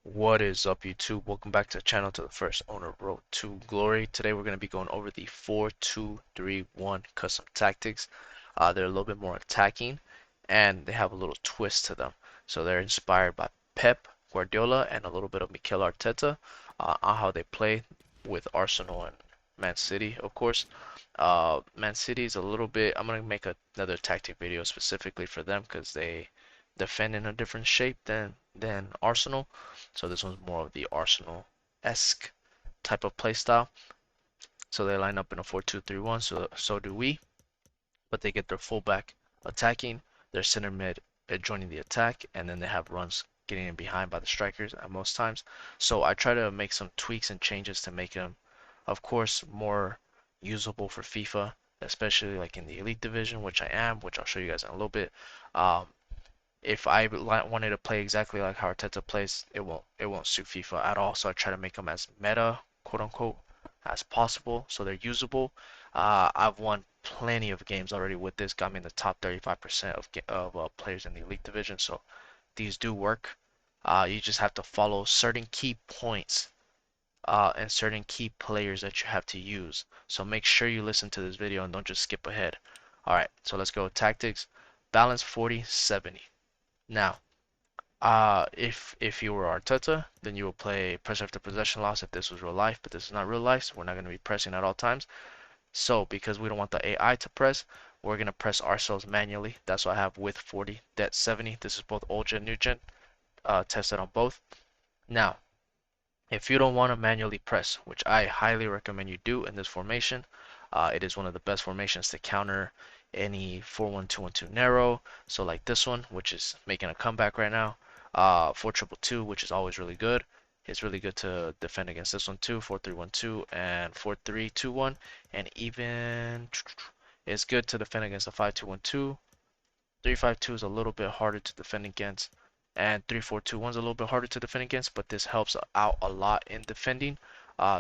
What is up, YouTube? Welcome back to the channel, to the first owner road to glory. Today we're going to be going over the 4-2-3-1 custom tactics. They're a little bit more attacking and they have a little twist to them. So they're inspired by Pep Guardiola and a little bit of Mikel Arteta on how they play with Arsenal and Man City, of course. Man City is a little bit. I'm going to make another tactic video specifically for them because they defend in a different shape than Arsenal. So this one's more of the Arsenal-esque type of play style. So they line up in a 4-2-3-1, so do we, but they get their fullback attacking, their center mid joining the attack, and then they have runs getting in behind by the strikers at most times. So I try to make some tweaks and changes to make them, of course, more usable for FIFA, especially like in the Elite Division, which I am, which I'll show you guys in a little bit. Um, if I wanted to play exactly like how Arteta plays, it won't suit FIFA at all. So I try to make them as meta, quote unquote, as possible, so they're usable. I've won plenty of games already with this. Got me in the top 35% of players in the Elite Division. So these do work. You just have to follow certain key points and certain key players that you have to use. So make sure you listen to this video and don't just skip ahead. All right, so let's go with tactics. Balance 40-70. Now, if you were Arteta, then you will play press after possession loss if this was real life, but this is not real life, so we're not going to be pressing at all times. So because we don't want the AI to press, we're going to press ourselves manually. That's why I have with 40, det 70. This is both old gen, new gen, tested on both. Now, if you don't want to manually press, which I highly recommend you do in this formation, it is one of the best formations to counter any 4-1-2-1-2 narrow. So like this one, which is making a comeback right now, 4-2-2-2, which is always really good. It's really good to defend against this one too, 4-3-1-2 and 4-3-2-1, and even it's good to defend against a 5-2-1-2. 3-5-2 is a little bit harder to defend against, and 3-4-2-1 is a little bit harder to defend against, but this helps out a lot in defending.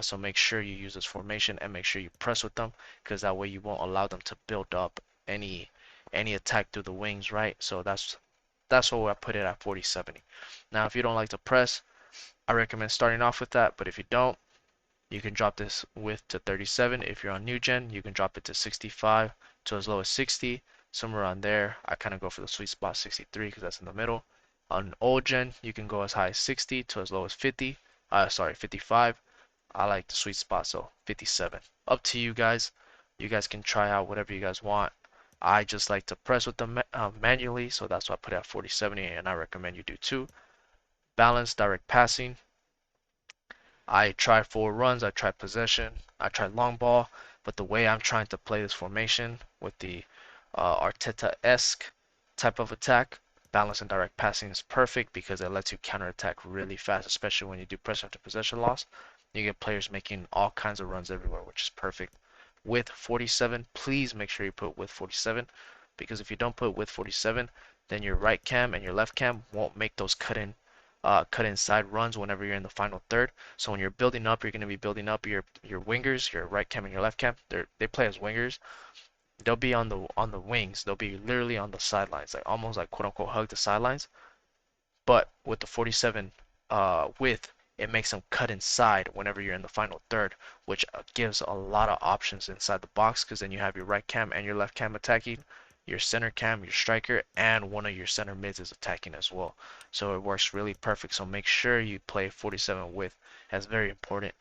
So make sure you use this formation and make sure you press with them, because that way you won't allow them to build up any attack through the wings, right? So that's why I put it at 40-70. Now, if you don't like to press, I recommend starting off with that, but if you don't, you can drop this width to 37. If you're on new gen, you can drop it to 65 to as low as 60, somewhere around there. I kind of go for the sweet spot 63 because that's in the middle. On old gen, you can go as high as 60 to as low as 50. Sorry, 55. I like the sweet spot, so 57. Up to you guys. You guys can try out whatever you guys want. I just like to press with them manually, so that's why I put it at 40-70, and I recommend you do too. Balance, direct passing. I try forward runs, I try possession, I try long ball, but the way I'm trying to play this formation with the Arteta-esque type of attack, balance and direct passing is perfect because it lets you counterattack really fast, especially when you do press after possession loss. You get players making all kinds of runs everywhere, which is perfect. With 47, please make sure you put with 47, because if you don't put with 47, then your right cam and your left cam won't make those cut inside runs whenever you're in the final third. So when you're building up, you're going to be building up your wingers, your right cam and your left cam. They play as wingers. They'll be on the wings. They'll be literally on the sidelines, like almost like quote unquote hug the sidelines. But with the 47 width, it makes them cut inside whenever you're in the final third, which gives a lot of options inside the box, because then you have your right cam and your left cam attacking, your center cam, your striker, and one of your center mids is attacking as well. So it works really perfect. So make sure you play 47 width. That's very important.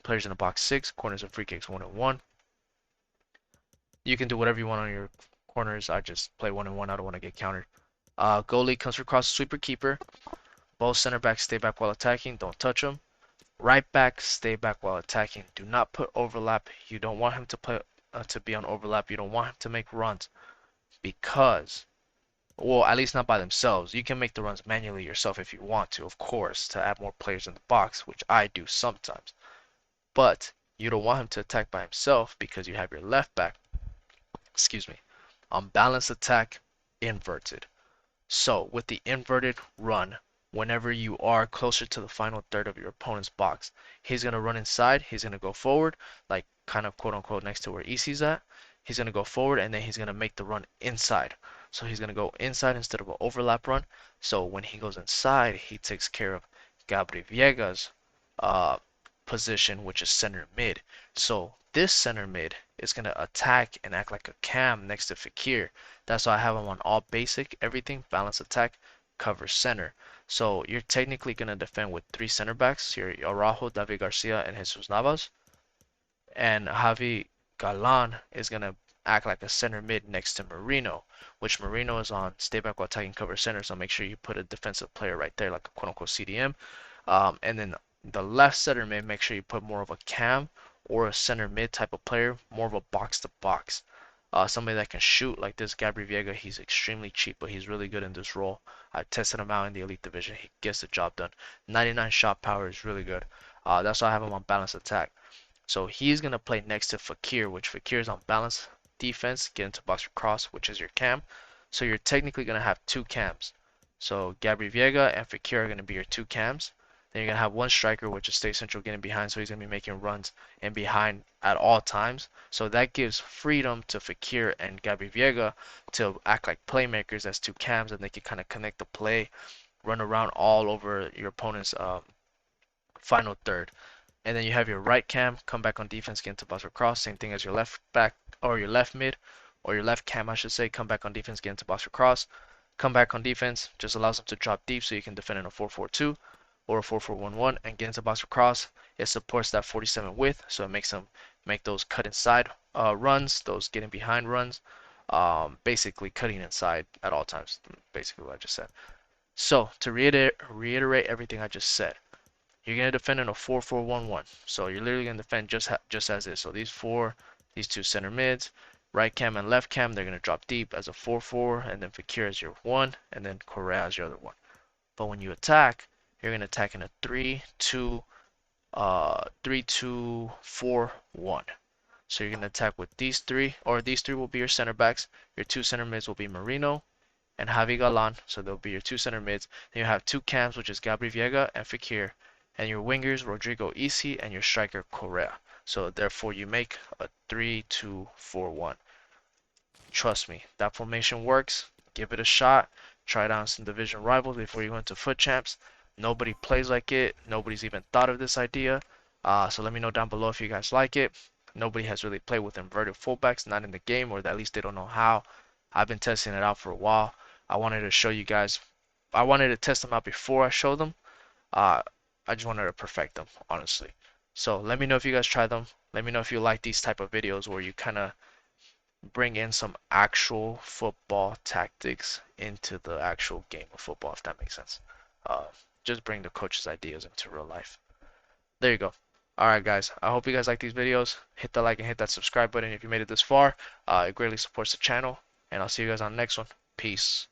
Players in the box 6, corners and free kicks 1 and 1. You can do whatever you want on your corners. I just play 1 and 1. I don't want to get countered. Goalie comes across sweeper keeper. Both center backs stay back while attacking. Don't touch them. Right back, stay back while attacking. Do not put overlap. You don't want him to play to be on overlap. You don't want him to make runs because, well, at least not by themselves. You can make the runs manually yourself if you want to, of course, to add more players in the box, which I do sometimes. But you don't want him to attack by himself because you have your left back, excuse me, on balanced attack inverted. So with the inverted run, whenever you are closer to the final third of your opponent's box, he's going to run inside, he's going to go forward, like kind of quote unquote next to where EC's at. He's going to go forward and then he's going to make the run inside. So he's going to go inside instead of an overlap run. So when he goes inside, he takes care of Gabri Viega's uh, position, which is center mid. So this center mid is going to attack and act like a cam next to Fakir. That's why I have him on all basic, everything, balance attack, cover center. So you're technically going to defend with three center backs, your Araujo, David Garcia, and Jesus Navas. And Javi Galan is going to act like a center mid next to Marino, which Marino is on stay back while attacking cover center. So make sure you put a defensive player right there, like a quote unquote CDM. And then the left center mid, make sure you put more of a cam or a center mid type of player, more of a box to box. Somebody that can shoot like this Gabri Viega. He's extremely cheap, but he's really good in this role. I tested him out in the elite division. He gets the job done. 99 shot power is really good. That's why I have him on balance attack. So he's going to play next to Fakir, which Fakir is on balance defense, get into box for cross, which is your cam. So you're technically going to have two cams. So Gabri Viega and Fakir are going to be your two cams. Then you're going to have one striker, which is stay central getting behind, so he's going to be making runs and behind at all times. So that gives freedom to Fakir and Gabri Viega to act like playmakers as two cams, and they can kind of connect the play, run around all over your opponent's final third. And then you have your right cam come back on defense, get into box or cross. Same thing as your left back or your left mid or your left cam, I should say. Come back on defense, get into box or cross. Come back on defense, just allows them to drop deep so you can defend in a 4-4-2 or a 4-4-1-1 and get into box or cross. It supports that 47 width, so it makes them make those cut inside runs, those getting behind runs, basically cutting inside at all times. Basically what I just said. So to reiterate everything I just said. You're gonna defend in a 4-4-1-1. So you're literally gonna defend just as is. So these two center mids, right cam and left cam, they're gonna drop deep as a 4-4, and then Fakir as your one, and then Correa as your other one. But when you attack, you're gonna attack in a 3-2-4-1. So you're gonna attack with these three, or these three will be your center backs. Your two center mids will be Marino and Javi Galan, so they'll be your two center mids. Then you have two cams, which is Gabri Viega and Fakir, and your wingers Rodrigo Isi and your striker Correa. So therefore you make a 3-2-4-1. Trust me, that formation works. Give it a shot. Try it out on some division rivals before you go into foot champs. Nobody plays like it. Nobody's even thought of this idea. So let me know down below if you guys like it. Nobody has really played with inverted fullbacks, not in the game, or at least they don't know how. I've been testing it out for a while. I wanted to show you guys. I wanted to test them out before I show them. Uh, I just wanted to perfect them, honestly. So let me know if you guys try them. Let me know if you like these type of videos where you kind of bring in some actual football tactics into the actual game of football, if that makes sense. Uh, just bring the coach's ideas into real life. There you go. Alright guys, I hope you guys like these videos. Hit the like and hit that subscribe button if you made it this far. It greatly supports the channel. And I'll see you guys on the next one. Peace.